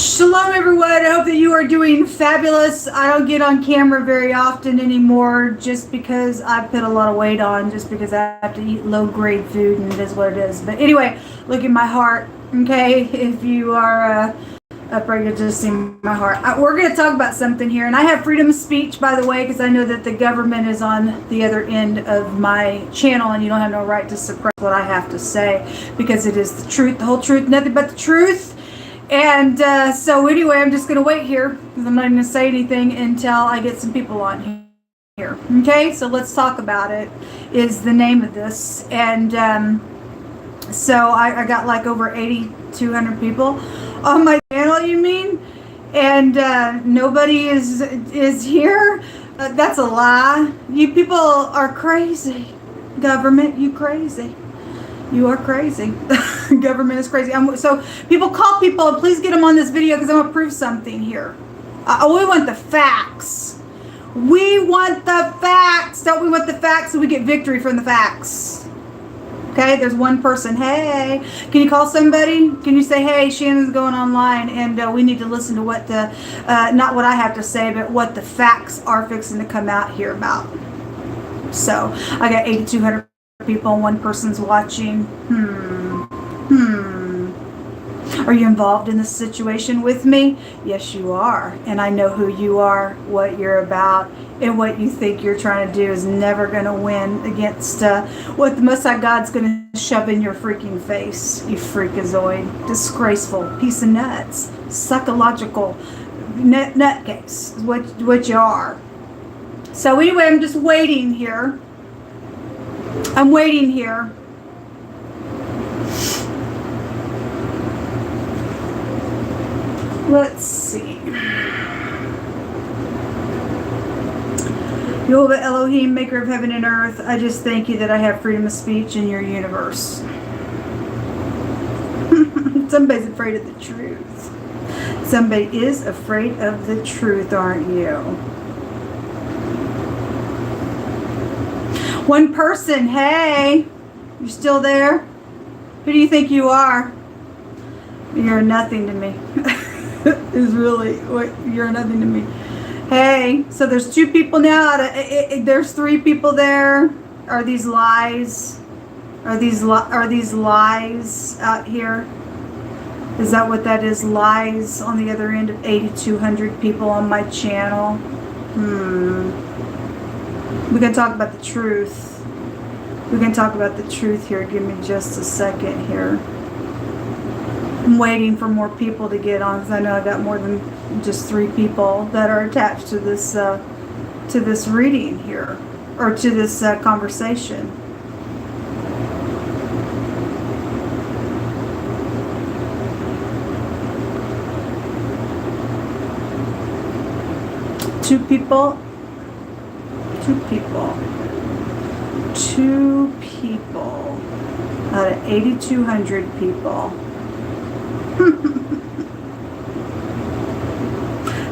Shalom everyone, I hope that you are doing fabulous. I don't get on camera very often anymore just because I put a lot of weight on, just because I have to eat low grade food and it is what it is. But anyway, look at my heart, okay? If you are upright, you'll just see my heart. We're going to talk about something here, and I have freedom of speech, by the way, because I know that the government is on the other end of my channel and you don't have no right to suppress what I have to say because it is the truth, the whole truth, nothing but the truth. And so anyway, I'm just going to wait here because I'm not going to say anything until I get some people on here. Okay, so let's talk about it is the name of this. And so I got like over 8,200 people on my channel, you mean? And nobody is here? That's a lie. You people are crazy. Government, you crazy. You are crazy. Government is crazy. So people call people, please get them on this video because I'm going to prove something here. We want the facts. We want the facts. Don't we want the facts so we get victory from the facts? Okay, there's one person. Hey, can you call somebody? Can you say, hey, Shannon's going online and we need to listen to what the, not what I have to say, but what the facts are fixing to come out here about. So I got 8,200 people and one person's watching. Are you involved in this situation with me? Yes, you are. And I know who you are, what you're about, and what you think you're trying to do is never going to win against what the Most High God's going to shove in your freaking face, you freakazoid. Disgraceful piece of nuts. Psychological nutcase is what you are. So anyway, I'm just waiting here. I'm waiting here. Let's see. Jehovah Elohim, maker of heaven and earth, I just thank you that I have freedom of speech in your universe. Somebody's afraid of the truth. Somebody is afraid of the truth, aren't you? One person, hey, you still there? Who do you think you are? You're nothing to me. Is really what you're nothing to me. Hey, so there's two people now. There's three people there. Are these lies? Are these lies out here? Is that what that is? Lies on the other end of 8,200 people on my channel. We can talk about the truth. We can talk about the truth here. Give me just a second here. I'm waiting for more people to get on because I know I got more than just 3 people that are attached to this reading here, or to this conversation. Two people out of 8,200 people.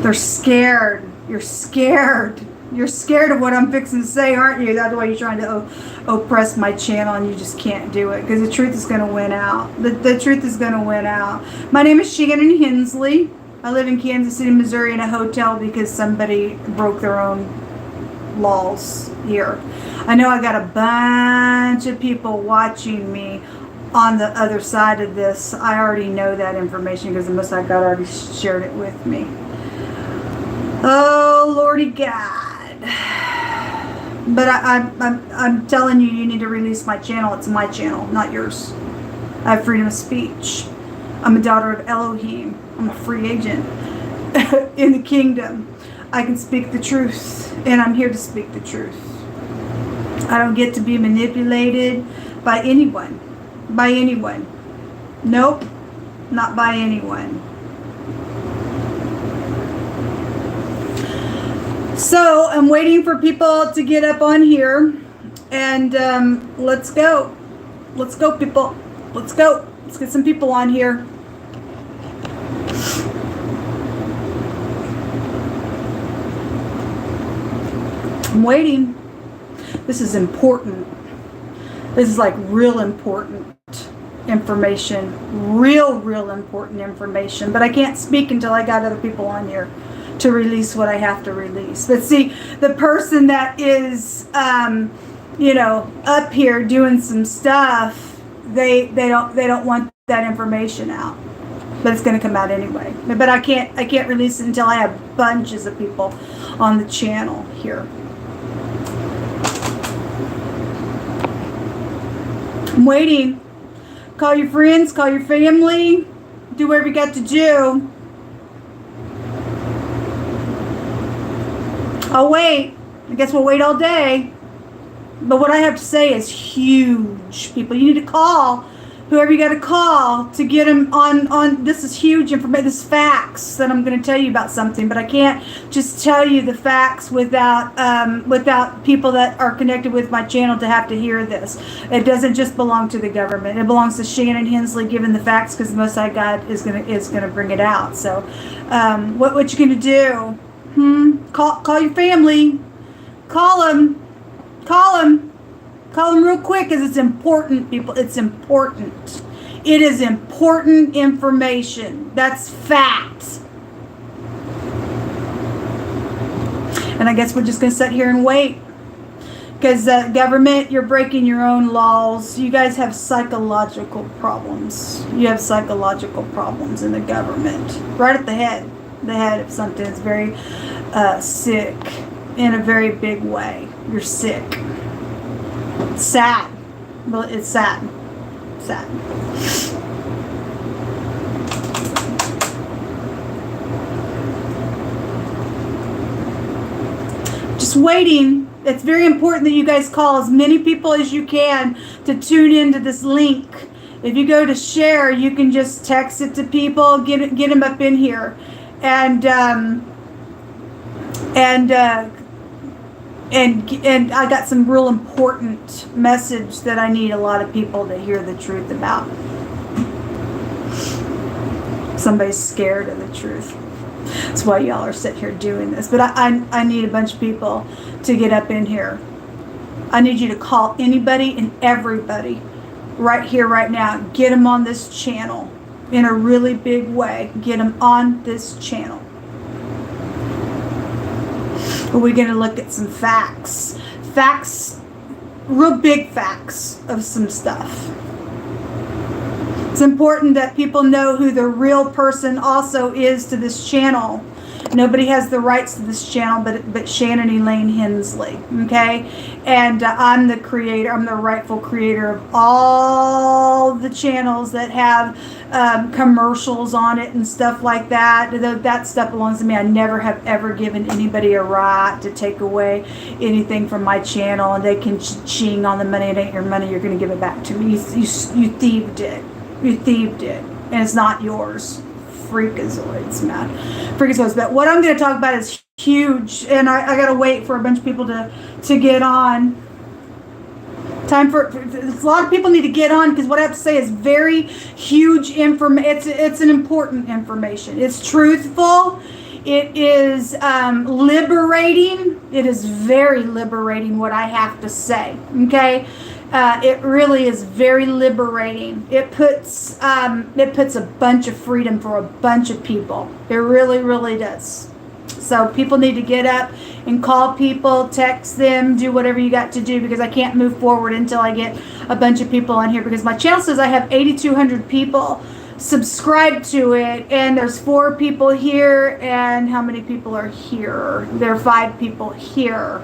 They're scared. You're scared. You're scared of what I'm fixing to say, aren't you? That's why you're trying to oppress my channel and you just can't do it because the truth is going to win out. The truth is going to win out. My name is ShannonEHensley. I live in Kansas City, Missouri in a hotel because somebody broke their own laws here. I know I got a bunch of people watching me on the other side of this. I already know that information because the Most High God already shared it with me. Oh, Lordy God. But I'm telling you, you need to release my channel. It's my channel, not yours. I have freedom of speech. I'm a daughter of Elohim. I'm a free agent in the kingdom. I can speak the truth, and I'm here to speak the truth. I don't get to be manipulated by anyone. By anyone. Nope, not by anyone. So I'm waiting for people to get up on here, and let's go. Let's go, people. Let's go. Let's get some people on here. I'm waiting. This is important. This is like real important. information, real important information, but I can't speak until I got other people on here to release what I have to release. But see, the person that is up here doing some stuff, they don't want that information out, but it's going to come out anyway. But I can't release it until I have bunches of people on the channel here. I'm waiting. Call your friends, call your family, do whatever you got to do. I'll wait. I guess we'll wait all day. But what I have to say is huge, people. You need to call whoever you got to call to get them on. This is huge information. This is facts that I'm going to tell you about something, but I can't just tell you the facts without people that are connected with my channel to have to hear this. It doesn't just belong to the government. It belongs to Shannon Hensley giving the facts, because the Most High God is gonna bring it out. So, what you gonna do? Call your family. Call them real quick, because it's important, people. It's important. It is important information. That's fact. And I guess we're just going to sit here and wait. Because government, you're breaking your own laws. You guys have psychological problems. You have psychological problems in the government. Right at the head. The head of something is very sick in a very big way. You're sick. Sad. Well, it's sad. Sad. Just waiting. It's very important that you guys call as many people as you can to tune into this link. If you go to share, you can just text it to people, get them up in here, and I got some real important message that I need a lot of people to hear the truth about. Somebody's scared of the truth. That's why y'all are sitting here doing this. But I need a bunch of people to get up in here. I need you to call anybody and everybody right here, right now. Get them on this channel in a really big way. Get them on this channel. We're going to look at some facts. Facts, real big facts of some stuff. It's important that people know who the real person also is to this channel. Nobody has the rights to this channel but ShannonEHensley, okay? And I'm the creator, I'm the rightful creator of all the channels that have commercials on it and stuff like that. That stuff belongs to me. I never have ever given anybody a right to take away anything from my channel, and they can ching on the money. It ain't your money. You're going to give it back to me. You thieved it. You thieved it. And it's not yours. Freakazoids, man. Freakazoids. But what I'm going to talk about is huge, and I got to wait for a bunch of people to get on. Time for a lot of people need to get on, because what I have to say is very huge information. It's an important information. It's truthful. It is liberating. It is very liberating what I have to say. Okay. It really is very liberating. It puts a bunch of freedom for a bunch of people. It really does. So people need to get up and call people, text them, do whatever you got to do, because I can't move forward until I get a bunch of people on here, because my channel says I have 8,200 people subscribed to it, and there's 4 people here, and how many people are here? There are 5 people here.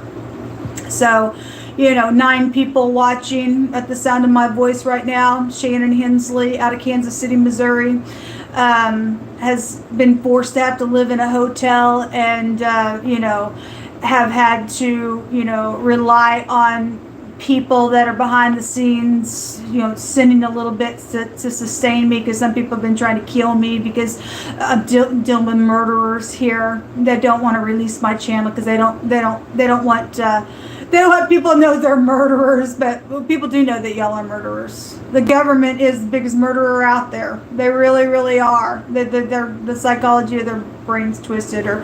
So 9 people watching at the sound of my voice right now. Shannon Hensley out of Kansas City, Missouri, has been forced to have to live in a hotel, and have had to rely on people that are behind the scenes, sending a little bit to sustain me, because some people have been trying to kill me, because I'm dealing with murderers here that don't want to release my channel, because they don't want They don't let people know they're murderers, but people do know that y'all are murderers. The government is the biggest murderer out there. They really, really are. The psychology of their brains twisted, or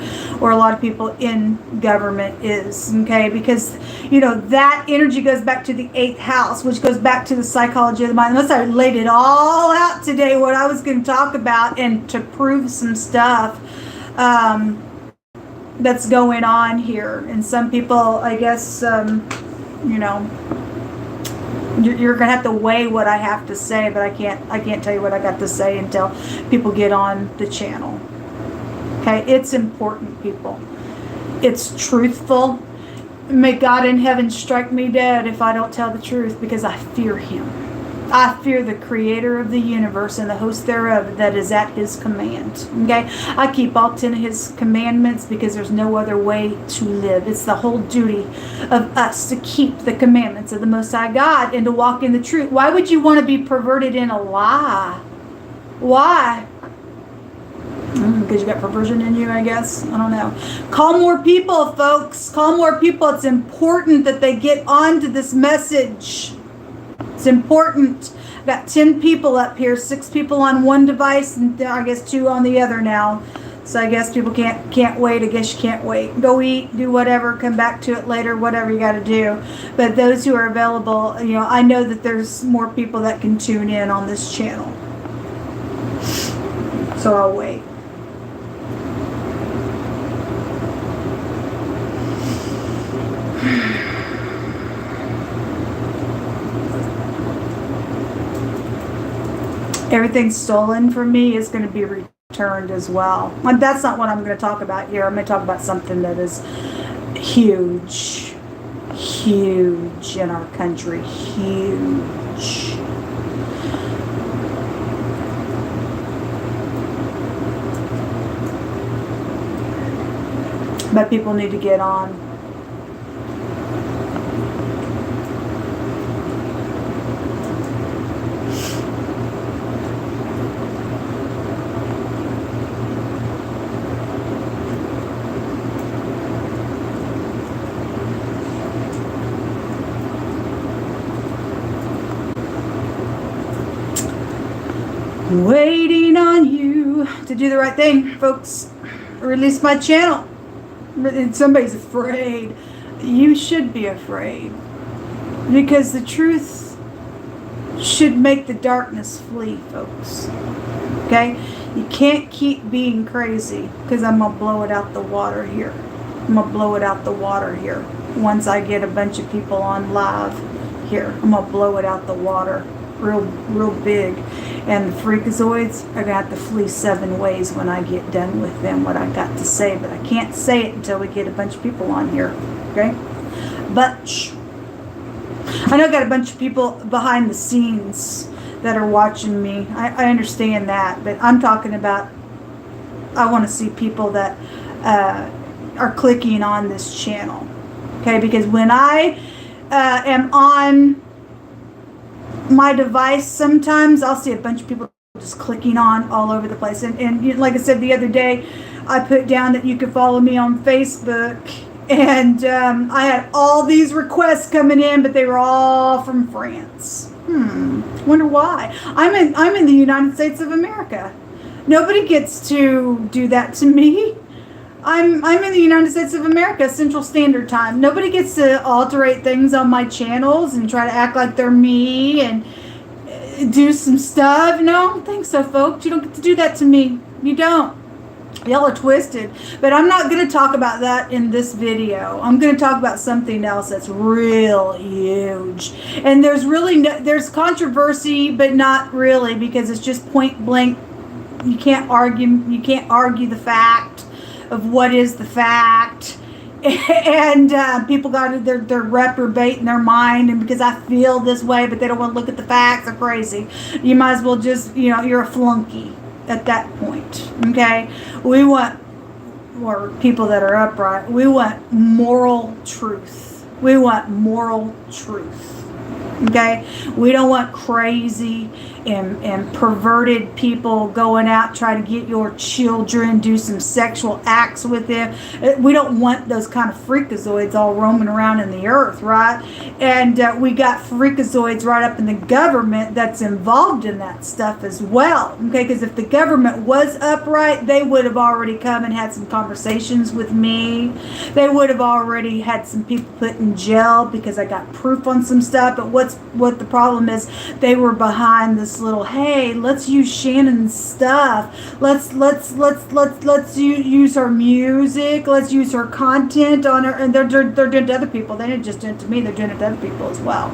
a lot of people in government is, okay? Because, you know, that energy goes back to the 8th house, which goes back to the psychology of the mind. Unless I laid it all out today, what I was going to talk about, and to prove some stuff that's going on here. And some people, I guess, you know, you're gonna have to weigh what I have to say, but I can't tell you what I got to say until people get on the channel. Okay, it's important, people. It's truthful. May God in heaven strike me dead if I don't tell the truth, because I fear him. I fear the creator of the universe and the host thereof that is at his command. Okay? I keep all 10 of his commandments because there's no other way to live. It's the whole duty of us to keep the commandments of the Most High God and to walk in the truth. Why would you want to be perverted in a lie? Why? Because you got perversion in you, I guess. I don't know. Call more people, folks. Call more people. It's important that they get onto this message. It's important. I've got 10 people up here, 6 people on one device, and I guess 2 on the other now. So I guess people can't wait. I guess you can't wait. Go eat, do whatever, come back to it later, whatever you got to do. But those who are available, you know, I know that there's more people that can tune in on this channel. So I'll wait. Everything stolen from me is going to be returned as well. And that's not what I'm going to talk about here. I'm going to talk about something that is huge. Huge in our country. Huge. But people need to get on. Waiting on you to do the right thing, folks. Release my channel. And somebody's afraid. You should be afraid. Because the truth should make the darkness flee, folks. Okay? You can't keep being crazy, because I'm going to blow it out the water here. I'm going to blow it out the water here. Once I get a bunch of people on live here, I'm going to blow it out the water real big. And the freakazoids are going to have to flee 7 ways when I get done with them, what I got to say. But I can't say it until we get a bunch of people on here. Okay? But I know I got a bunch of people behind the scenes that are watching me. I understand that. But I'm talking about, I want to see people that are clicking on this channel. Okay? Because when I am on my device, sometimes I'll see a bunch of people just clicking on all over the place. And like I said the other day, I put down that you could follow me on Facebook. And I had all these requests coming in, but they were all from France. Wonder why. I'm in the United States of America. Nobody gets to do that to me. I'm in the United States of America, Central Standard Time. Nobody gets to alterate things on my channels and try to act like they're me and do some stuff. No, I don't think so, folks. You don't get to do that to me. You don't. Y'all are twisted. But I'm not going to talk about that in this video. I'm going to talk about something else that's real huge. And there's really there's controversy, but not really, because it's just point blank. You can't argue the fact of what is the fact. And people got they're reprobate in their mind, and because I feel this way, but they don't want to look at the facts, are crazy. You might as well just, you're a flunky at that point. Okay, we want more people that are upright. We want moral truth. We want moral truth. Okay, we don't want crazy and perverted people going out trying to get your children, do some sexual acts with them. We don't want those kind of freakazoids all roaming around in the earth, right? And we got freakazoids right up in the government that's involved in that stuff as well. Okay, because if the government was upright, they would have already come and had some conversations with me. They would have already had some people put in jail because I got proof on some stuff. But what the problem is, they were behind this little, hey, let's use Shannon's stuff. Let's use her music. Let's use her content on her. And they're doing it to other people. They didn't just do it to me. They're doing it to other people as well.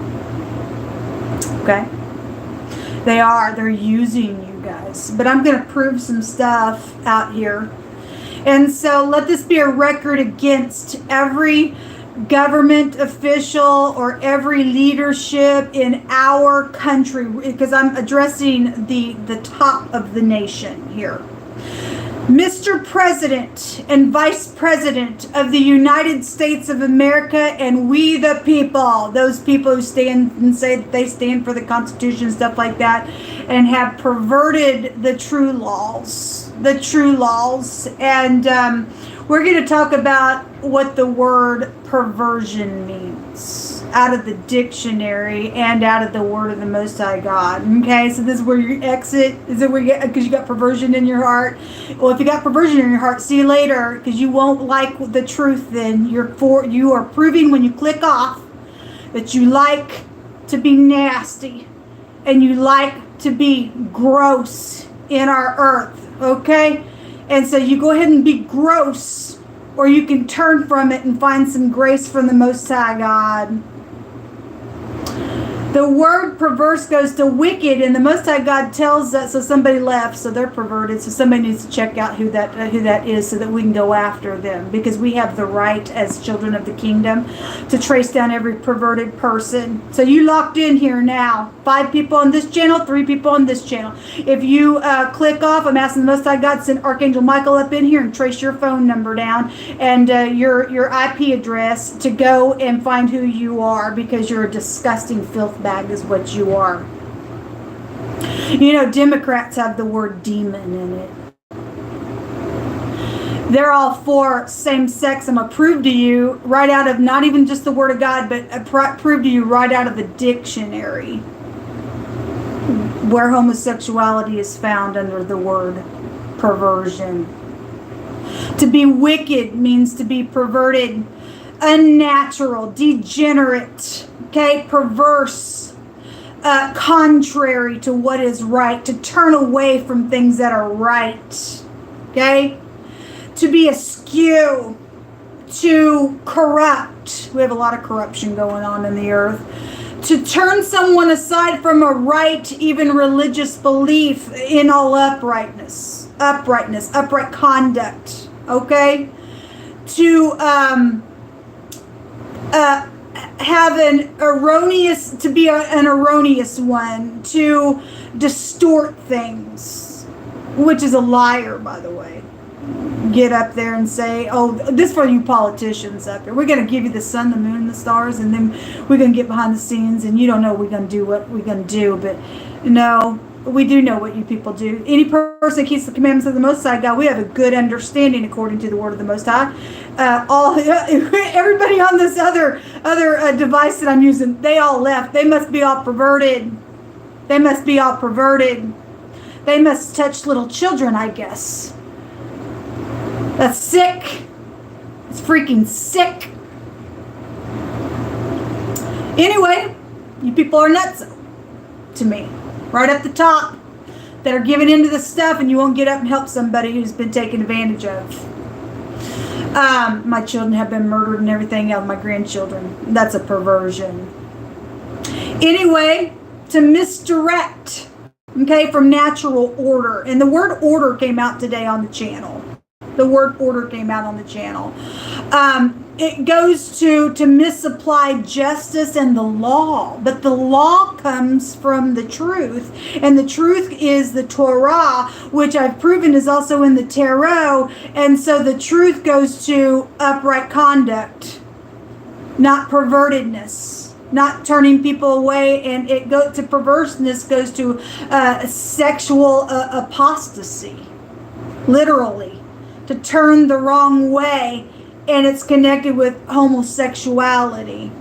Okay, they're using you guys. But I'm going to prove some stuff out here. And so let this be a record against every government official or every leadership in our country, because I'm addressing the top of the nation here. Mr. President and Vice President of the United States of America, and we the people, those people who stand and say that they stand for the Constitution and stuff like that, and have perverted the true laws. And we're going to talk about what the word perversion means out of the dictionary and out of the word of the Most High God. Okay, so this is where you exit. Is it where you get, because you got perversion in your heart? Well, if you got perversion in your heart, see you later, because you won't like the truth. Then you are proving when you click off that you like to be nasty and you like to be gross in our earth. Okay, and so you go ahead and be gross, or you can turn from it and find some grace from the Most High God. The word perverse goes to wicked, and the Most High God tells us, so somebody left, so they're perverted, so somebody needs to check out who that is so that we can go after them, because we have the right as children of the kingdom to trace down every perverted person. So you locked in here now. 5 people on this channel, 3 people on this channel. If you click off, I'm asking the Most High God to send Archangel Michael up in here and trace your phone number down and your IP address to go and find who you are, because you're a disgusting filth bag is what you are. You know, Democrats have the word demon in it. They're all for same sex. I'm going to prove to you right out of not even just the word of God, but prove to you right out of the dictionary where homosexuality is found under the word perversion. To be wicked means to be perverted, unnatural, degenerate, okay, perverse, contrary to what is right, to turn away from things that are right, okay, to be askew, to corrupt. We have a lot of corruption going on in the earth. To turn someone aside from a right, even religious belief, in all uprightness, upright conduct, okay, to have an erroneous one, to distort things, which is a liar, by the way. Get up there and say, oh, this for you politicians up here. We're going to give you the sun, the moon, and the stars, and then we're going to get behind the scenes, and you don't know we're going to do what we're going to do. But no, we do know what you people do. Any person that keeps the commandments of the Most High God, we have a good understanding according to the word of the Most High. Everybody on this other device that I'm using, they all left. They must be all perverted. They must touch little children, I guess. That's sick. It's freaking sick. Anyway, you people are nuts to me. Right up the top, that are giving into this stuff, and you won't get up and help somebody who's been taken advantage of. My children have been murdered and everything else, my grandchildren. That's a perversion. Anyway, to misdirect, okay, from natural order. And the word order came out today on the channel. The word order came out on the channel. It goes to misapply justice and the law. But the law comes from the truth. And the truth is the Torah, which I've proven is also in the tarot. And so the truth goes to upright conduct, not pervertedness. not turning people away, and it goes to perverseness, goes to sexual apostasy, literally, to turn the wrong way, and it's connected with homosexuality.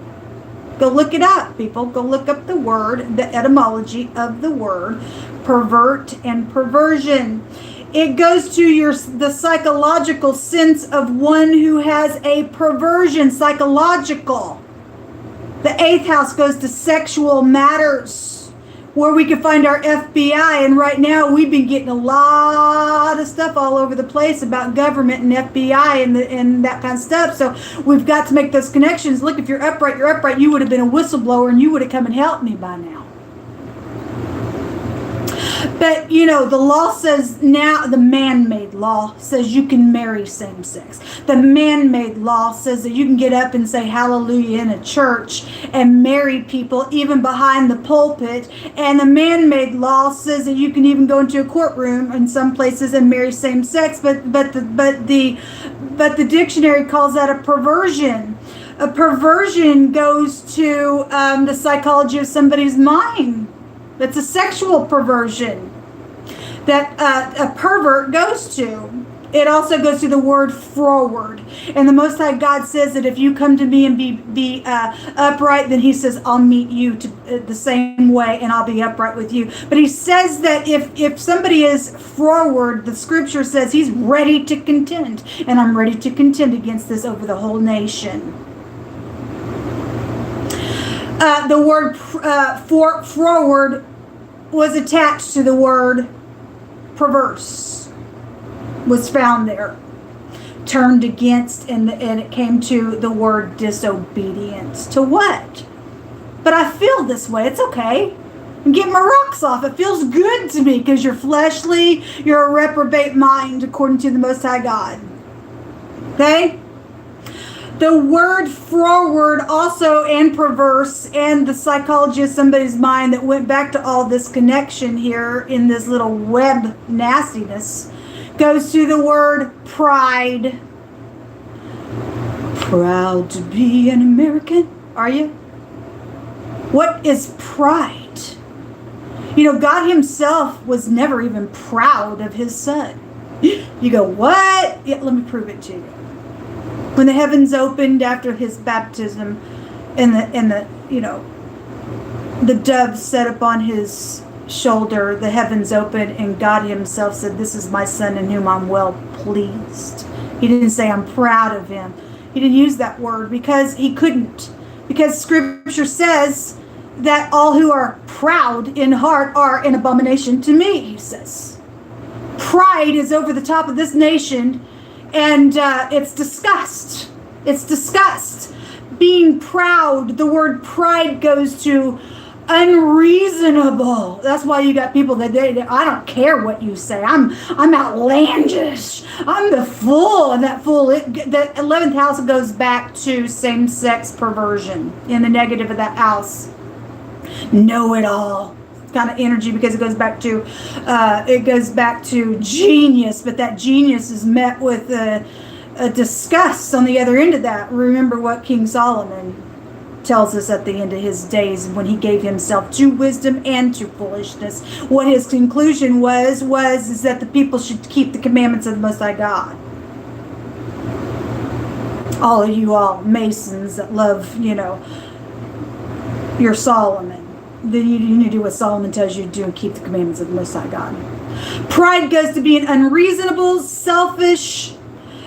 Go look it up, people. Go look up the word, the etymology of the word, pervert and perversion. It goes to the psychological sense of one who has a perversion, psychological. The 8th house goes to sexual matters, where we can find our FBI. And right now we've been getting a lot of stuff all over the place about government and FBI and that kind of stuff. So we've got to make those connections. Look, if you're upright, you're upright. You would have been a whistleblower and you would have come and helped me by now. But, the law says now, the man-made law says you can marry same-sex. The man-made law says that you can get up and say hallelujah in a church and marry people even behind the pulpit. And the man-made law says that you can even go into a courtroom in some places and marry same-sex. But the dictionary calls that a perversion. A perversion goes to the psychology of somebody's mind. That's a sexual perversion that a pervert goes to. It also goes to the word forward. And the Most High God says that if you come to me and be upright, then he says, I'll meet you the same way and I'll be upright with you. But he says that if somebody is forward, the scripture says he's ready to contend. And I'm ready to contend against this over the whole nation. The word forward was attached to the word perverse, was found there, turned against, and it came to the word disobedience. To what? But I feel this way. It's okay. I'm getting my rocks off. It feels good to me because you're fleshly. You're a reprobate mind according to the Most High God. Okay? The word forward also, and perverse, and the psychology of somebody's mind that went back to all this connection here in this little web nastiness, goes to the word pride. Proud to be an American, are you? What is pride? God himself was never even proud of his son. You go, what? Yeah, let me prove it to you. When the heavens opened after his baptism, and the dove sat upon his shoulder, the heavens opened, and God himself said, this is my son in whom I'm well pleased. He didn't say I'm proud of him. He didn't use that word because he couldn't. Because scripture says that all who are proud in heart are an abomination to me, he says. Pride is over the top of this nation. And it's disgust. It's disgust. Being proud, the word pride goes to unreasonable. That's why you got people that I don't care what you say. I'm outlandish. I'm the fool. And that fool, the 11th house goes back to same-sex perversion in the negative of that house. Know it all kind of energy, because it goes back to genius, but that genius is met with a disgust on the other end of that. Remember what King Solomon tells us at the end of his days, when he gave himself to wisdom and to foolishness. What his conclusion was that the people should keep the commandments of the Most High God. All of you Masons that love, your Solomon. Then you need to do what Solomon tells you to do and keep the commandments of the Most High God. Pride goes to being unreasonable, selfish,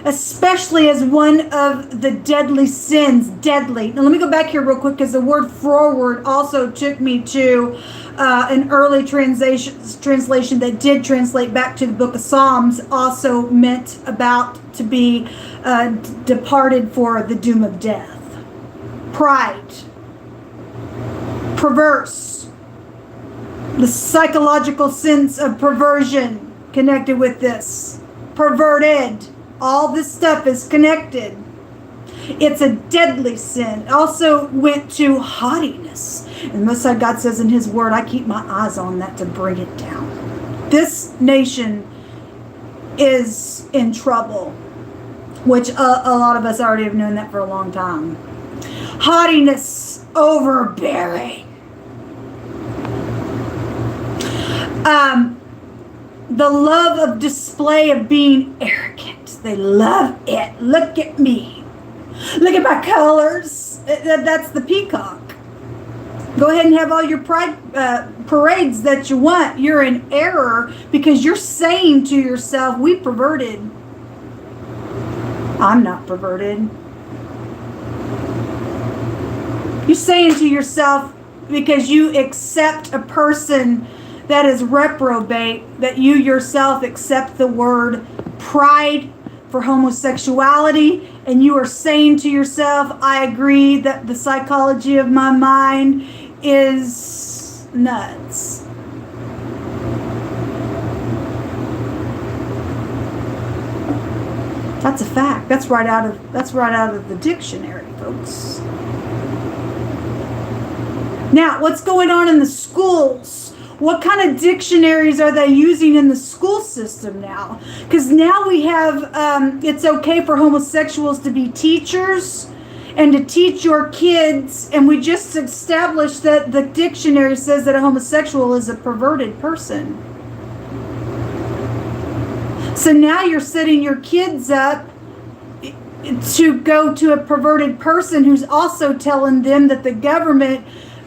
especially as one of the deadly sins. Deadly. Now let me go back here real quick, because the word forward also took me to an early translation that did translate back to the book of Psalms, also meant about to be departed for the doom of death. Pride. Perverse. The psychological sense of perversion connected with this. Perverted. All this stuff is connected. It's a deadly sin. It also went to haughtiness. And the Most High God says in his word, I keep my eyes on that to bring it down. This nation is in trouble, which a lot of us already have known that for a long time. Haughtiness overbearing. The love of display of being arrogant. They love it. Look at me. Look at my colors. That's the peacock. Go ahead and have all your pride parades that you want. You're in error because you're saying to yourself, we perverted. I'm not perverted. You're saying to yourself, because you accept a person that is reprobate, that you yourself accept the word pride for homosexuality, and you are saying to yourself, I agree that the psychology of my mind is nuts. That's a fact. That's right out of the dictionary, folks. Now, what's going on in the schools? What kind of dictionaries are they using in the school system now? Because now we have, it's okay for homosexuals to be teachers and to teach your kids. And we just established that the dictionary says that a homosexual is a perverted person. So now you're setting your kids up to go to a perverted person who's also telling them that the government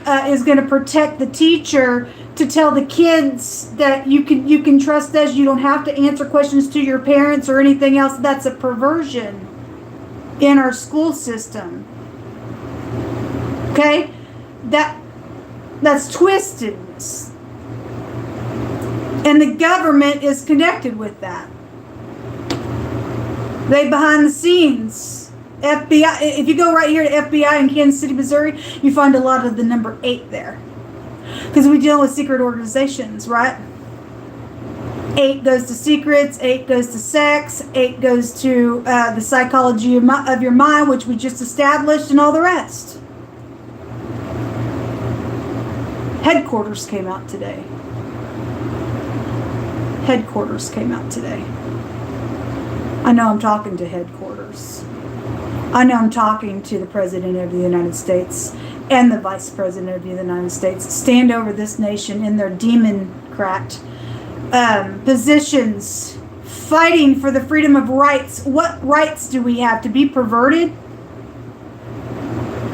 is going to protect the teacher, to tell the kids that you can trust us, you don't have to answer questions to your parents or anything else. That's a perversion in our school system. Okay? That's twistedness. And the government is connected with that. They behind the scenes. FBI, if you go right here to FBI in Kansas City, Missouri, you find a lot of the number 8 there. Because we deal with secret organizations, right? 8 goes to secrets, 8 goes to sex, 8 goes to the psychology of your mind, which we just established, and all the rest. Headquarters came out today. Headquarters came out today. I know I'm talking to headquarters. I know I'm talking to the President of the United States and the Vice President of the United States. Stand over this nation in their demon-cracked positions, fighting for the freedom of rights. What rights do we have? To be perverted?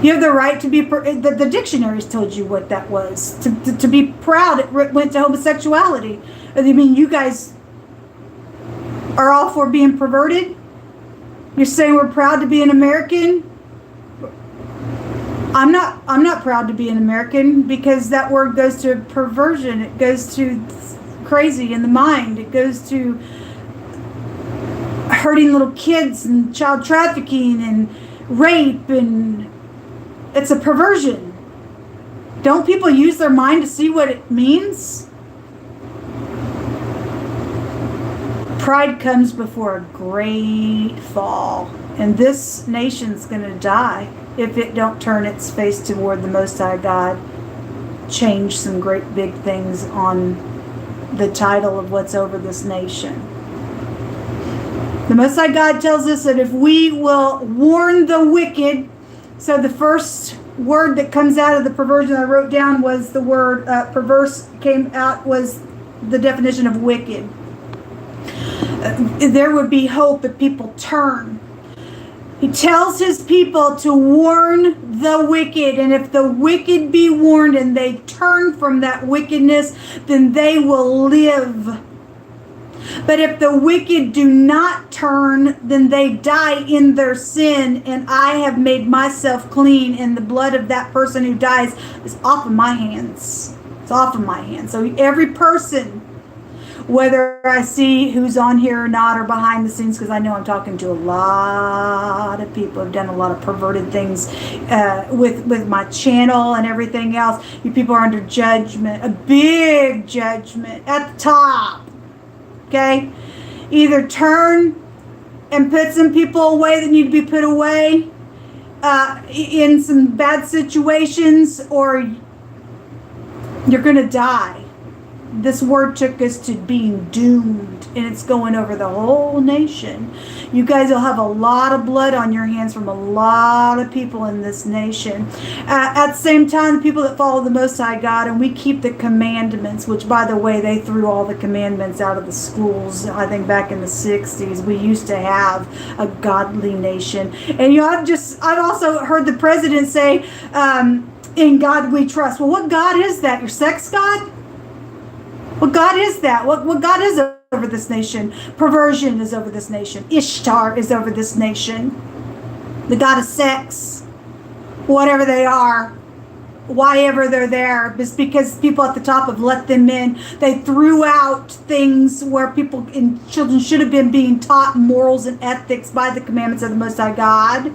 You have the right to be, the dictionaries told you what that was. To be proud, it went to homosexuality. I mean, you guys are all for being perverted? You're saying we're proud to be an American? I'm not proud to be an American, because that word goes to perversion. It goes to crazy in the mind. It goes to hurting little kids and child trafficking and rape, and it's a perversion. Don't people use their mind to see what it means? Pride comes before a great fall, and this nation's going to die if it don't turn its face toward the Most High God, change some great big things on the title of what's over this nation. The Most High God tells us that if we will warn the wicked, so the first word that comes out of the perversion I wrote down was the word perverse, came out, was the definition of wicked. There would be hope if people turn. He tells his people to warn the wicked, and if the wicked be warned and they turn from that wickedness, then they will live. But if the wicked do not turn, then they die in their sin, and I have made myself clean, and the blood of that person who dies is off of my hands. It's off of my hands. So every person, whether I see who's on here or not, or behind the scenes, because I know I'm talking to a lot of people who have done a lot of perverted things with my channel and everything else. You people are under judgment, a big judgment at the top. Okay? Either turn and put some people away that need to be put away in some bad situations, or you're going to die. this word took us to being doomed, and it's going over the whole nation. You guys will have a lot of blood on your hands from a lot of people in this nation. At the same time, the people that follow the Most High God, and we keep the commandments, which, by the way, they threw all the commandments out of the schools, I think back in the 60s. We used to have a godly nation. And I've also heard the president say, in God we trust. Well, what God is that? Your sex God? What God is that? What God is over this nation? Perversion is over this nation. Ishtar is over this nation. The God of sex. Whatever they are. Why ever they're there. Just because people at the top have let them in. They threw out things where people and children should have been being taught morals and ethics by the commandments of the Most High God.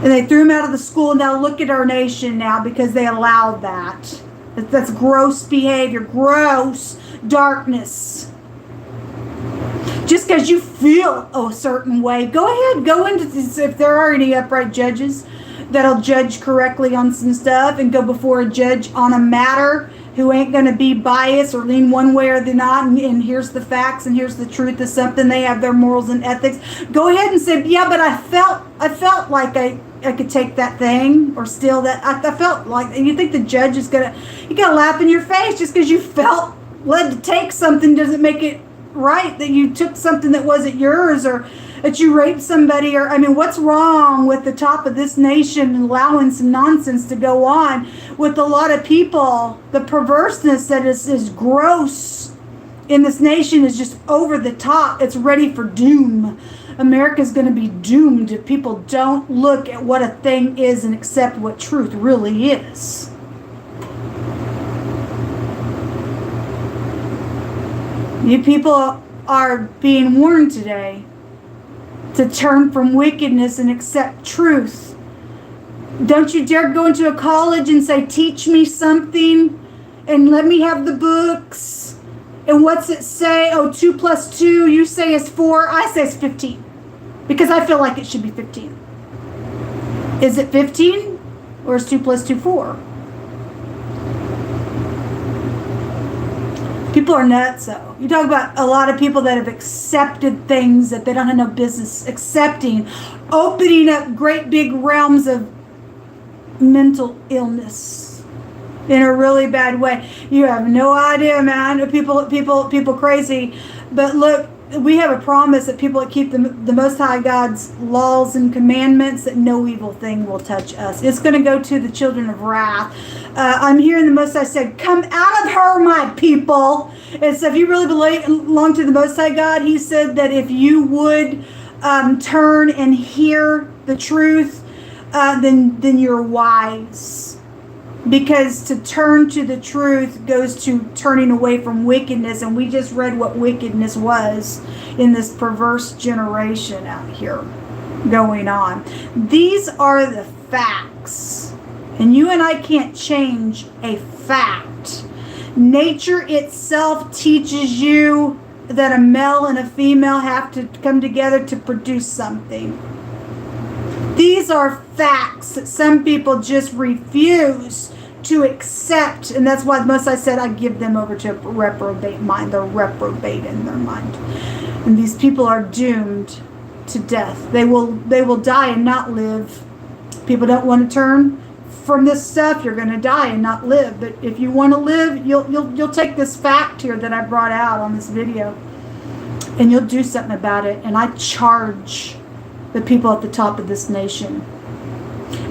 And they threw them out of the school. And now look at our nation now because they allowed that. That's gross behavior, gross darkness. Just because you feel a certain way, go ahead, go into this. If there are any upright judges that'll judge correctly on some stuff and go before a judge on a matter who ain't going to be biased or lean one way or the not, and here's the facts and here's the truth of something, they have their morals and ethics. Go ahead and say, yeah, but I felt like I could take that thing or steal that. I felt like, and you think the judge is gonna laugh in your face just because you felt led to take something doesn't make it right that you took something that wasn't yours or that you raped somebody, or I mean, what's wrong with the top of this nation allowing some nonsense to go on with a lot of people? The perverseness that is gross in this nation is just over the top. It's ready for doom. America's going to be doomed if people don't look at what a thing is and accept what truth really is. You people are being warned today to turn from wickedness and accept truth. Don't you dare go into a college and say, teach me something and let me have the books. And what's it say? Oh, 2 plus 2, you say is 4. I say it's 15. Because I feel like it should be 15. Is it 15? Or is 2 plus 2 4? People are nuts, though. You talk about a lot of people that have accepted things that they don't have no business accepting, opening up great big realms of mental illness in a really bad way. You have no idea, man. People crazy. But look, we have a promise that people that keep the Most High God's laws and commandments, that no evil thing will touch us. It's going to go to the children of wrath. I'm hearing the Most High said, come out of her, my people. And so if you really belong to the Most High God, he said that if you would turn and hear the truth, then you're wise. Because to turn to the truth goes to turning away from wickedness. And we just read what wickedness was in this perverse generation out here going on. These are the facts. And you and I can't change a fact. Nature itself teaches you that a male and a female have to come together to produce something. These are facts that some people just refuse to accept, and that's why most I said I give them over to a reprobate mind. They're reprobate in their mind, and these people are doomed to death. They will die and not live. People don't want to turn from this stuff. You're going to die and not live. But if you want to live, you'll take this fact here that I brought out on this video, and you'll do something about it. And I charge the people at the top of this nation,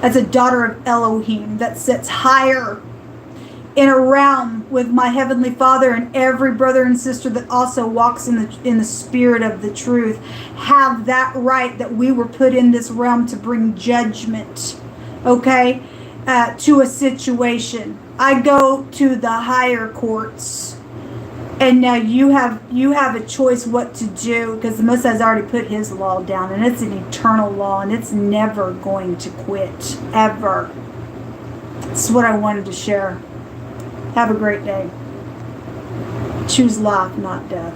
as a daughter of Elohim that sits higher in a realm with my Heavenly Father, and every brother and sister that also walks in the spirit of the truth, have that right that we were put in this realm to bring judgment, okay, to a situation. I go to the higher courts. And now you have a choice what to do, because the Most High has already put his law down, and it's an eternal law, and it's never going to quit, ever. This is what I wanted to share. Have a great day. Choose life, not death.